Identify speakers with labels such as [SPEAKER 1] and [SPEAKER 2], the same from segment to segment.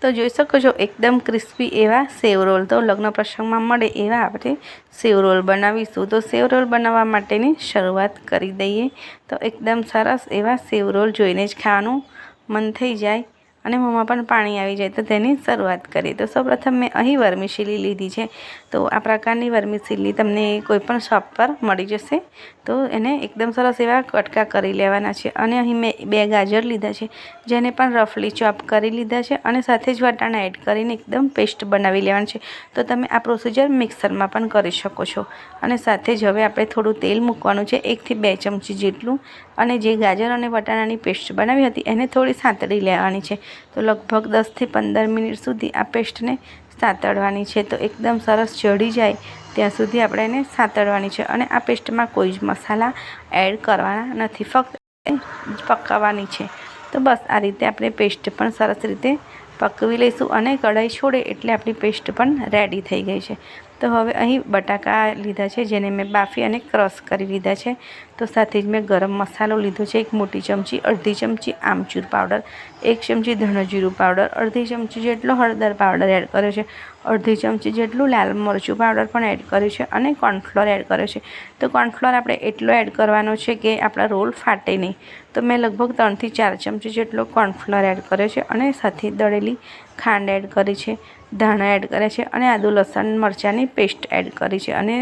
[SPEAKER 1] तो જોઈ શકો છો એકદમ ક્રિસ્પી એવા સેવ રોલ તો લગ્ન પ્રસંગમાં મળે એવા આપણે સેવ રોલ બનાવીશું। તો સેવ રોલ બનાવવા માટેની શરૂઆત કરી દઈએ। તો એકદમ સરસ એવા સેવ રોલ જોઈને જ ખાવાનું મન થઈ જાય અને મોંમાં પણ પાણી આવી જાય। તો તેની શરૂઆત કરીએ। તો સૌપ્રથમ મેં અહીં વર્મિસેલી લીધી છે। તો આ પ્રકારની વર્મિસેલી તમને કોઈપણ શોપ પર મળી જશે। તો એને એકદમ સરસ એવા કટકા કરી લેવાના છે અને અહીં મેં 2 ગાજર લીધા છે જેને પણ રફલી ચોપ કરી લીધા છે અને સાથે જ વટાણા એડ કરીને એકદમ પેસ્ટ બનાવી લેવાનું છે। તો તમે આ પ્રોસિજર મિક્સરમાં પણ કરી શકો છો અને સાથે જ હવે આપણે થોડું તેલ મૂકવાનું છે 1 થી 2 ચમચી જેટલું અને જે ગાજર અને વટાણાની પેસ્ટ બનાવી હતી એને થોડી સાંતળી લેવાની છે। તો લગભગ 10 થી 15 મિનિટ સુધી આ પેસ્ટને સાંતળવાની છે। તો એકદમ સરસ ચડી જાય ત્યાં સુધી આપણે એને સાંતળવાની છે અને આ પેસ્ટમાં કોઈ જ મસાલા એડ કરવાના નથી, ફક્ત પકાવવાની છે। તો બસ આ રીતે આપણે પેસ્ટ પણ સરસ રીતે પકવી લઈશું અને કઢાઈ છોડે એટલે આપણી પેસ્ટ પણ રેડી થઈ ગઈ છે। તો હવે અહીં બટાકા લીધા છે જેને મેં બાફી અને ક્રશ કરી લીધા છે। તો સાથે જ મેં ગરમ મસાલો લીધો છે 1 મોટી ચમચી, અડધી ચમચી આમચૂર પાવડર, 1 ચમચી ધણજીરું પાવડર, અડધી ચમચી જેટલો હળદર પાવડર એડ કર્યો છે, અડધી ચમચી જેટલું લાલ મરચું પાવડર પણ એડ કર્યું છે અને કોર્નફ્લોર એડ કર્યો છે। તો કોર્નફ્લોર આપણે એટલો એડ કરવાનો છે કે આપણા રોલ ફાટે નહીં। તો મેં લગભગ 3 થી 4 ચમચી જેટલો કોર્નફ્લોર એડ કર્યો છે અને સાથે દળેલી ખાંડ એડ કરી છે, ધાણા એડ કર્યા છે અને આદુ લસણ મરચાંની પેસ્ટ એડ કરી છે અને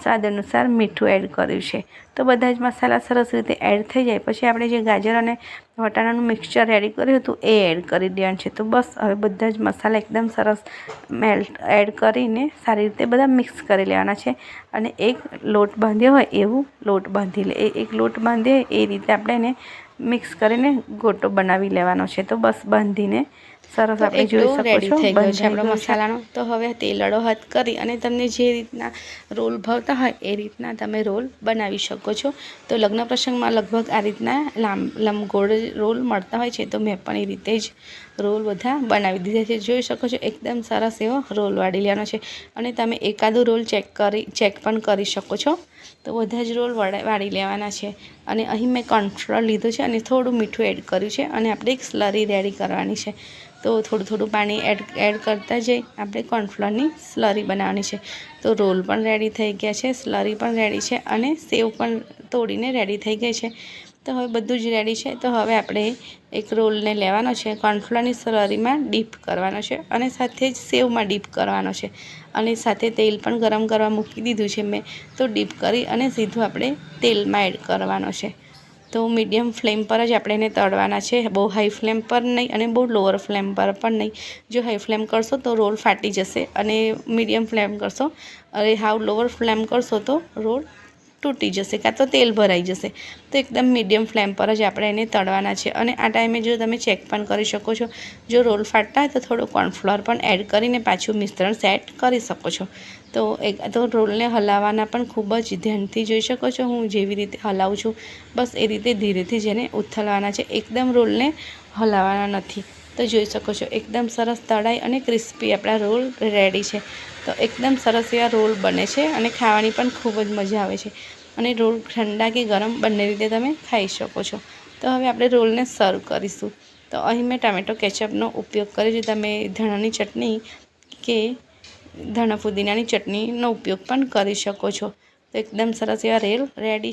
[SPEAKER 1] સ્વાદ અનુસાર મીઠું એડ કર્યું છે। તો બધા જ મસાલા સરસ રીતે એડ થઈ જાય પછી આપણે જે ગાજર અને વટાણાનું મિક્સચર રેડી કર્યું હતું એ એડ કરી દેવાનું છે। તો બસ હવે બધા જ મસાલા એકદમ સરસ એડ કરીને સારી રીતે બધા મિક્સ કરી લેવાના છે અને એક લોટ બાંધ્યો હોય એવું લોટ બાંધી લે એક લોટ બાંધીએ એ રીતે આપણે એને મિક્સ કરીને ગોટો બનાવી લેવાનો છે। તો બસ બાંધીને સરસ આપણે જોઈ શકો છો બંધાઈ ગયો મસાલાનો। તો હવે તેલડો હાથ કરી અને તમને જે રીતના રોલ ભાવતા હોય એ રીતના તમે રોલ બનાવી શકો છો। તો લગ્ન પ્રસંગમાં લગભગ આ રીતના લંબગોળ રોલ મળતા હોય છે। તો મેં પણ એ રીતે જ રોલ બધા બનાવી દીધા છે। જોઈ શકો છો એકદમ સરસ એવો રોલ વાળી લેવાનો છે અને તમે એકાદો રોલ ચેક પણ કરી શકો છો। તો બધા જ રોલ વાળી લેવાના છે અને અહીં મેં કોર્નફ્લોર લીધું છે અને થોડું મીઠું એડ કર્યું છે અને આપણે એક સ્લરી રેડી કરવાની છે। તો થોડું પાણી એડ કરતા જઈ આપણે કોર્નફ્લોરની સ્લરી બનાવવાની છે। તો રોલ પણ રેડી થઈ ગયા છે, સ્લરી પણ રેડી છે અને સેવ પણ તોડીને રેડી થઈ ગઈ છે। તો હવે બધું જ રેડી છે। તો હવે આપણે એક રોલને લેવાનો છે, કોર્નફ્લોરની સ્લરીમાં ડીપ કરવાનો છે અને સાથે જ સેવમાં ડીપ કરવાનો છે અને સાથે તેલ પણ ગરમ કરવા મૂકી દીધું છે મેં। તો ડીપ કરી અને સીધું આપણે તેલમાં એડ કરવાનો છે। તો મીડિયમ ફ્લેમ પર જ આપણે એને તળવાના છે, બહુ હાઈ ફ્લેમ પર નહીં અને બહુ લોઅર ફ્લેમ પર પણ નહીં। જો હાઈ ફ્લેમ કરશો તો રોલ ફાટી જશે અને મીડિયમ ફ્લેમ કરશો અને હાવ લોઅર ફ્લેમ કરશો તો રોલ તૂટી જશે કાં તો તેલ ભરાઈ જશે। તો એકદમ મીડિયમ ફ્લેમ પર જ આપણે એને તળવાના છે અને આ ટાઈમે જો તમે ચેક પણ કરી શકો છો જો રોલ ફાટતા હોય તો થોડો કોર્નફ્લોર પણ એડ કરીને પાછું મિશ્રણ સેટ કરી શકો છો। તો રોલને હલાવવાના પણ ખૂબ જ ધ્યાનથી જોઈ શકો છો હું જેવી રીતે હલાવું છું બસ એ રીતે ધીરેથી જ એને ઉથલવાના છે, એકદમ રોલને હલાવવાના નથી। તો જોઈ શકો છો એકદમ સરસ તળાઈ અને ક્રિસ્પી આપણા રોલ રેડી છે। તો એકદમ સરસ એવા રોલ બને છે અને ખાવાની પણ ખૂબ જ મજા આવે છે અને રોલ ઠંડા કે ગરમ બંને રીતે તમે ખાઈ શકો છો। તો હવે આપણે રોલને સર્વ કરીશું। તો અહીં મેં ટામેટો કેચઅપનો ઉપયોગ કર્યો છે, તમે ધાણાની ચટણી કે ધાણા ફુદીનાની ચટણીનો ઉપયોગ પણ કરી શકો છો। તો એકદમ સરસ એવા રોલ રેડી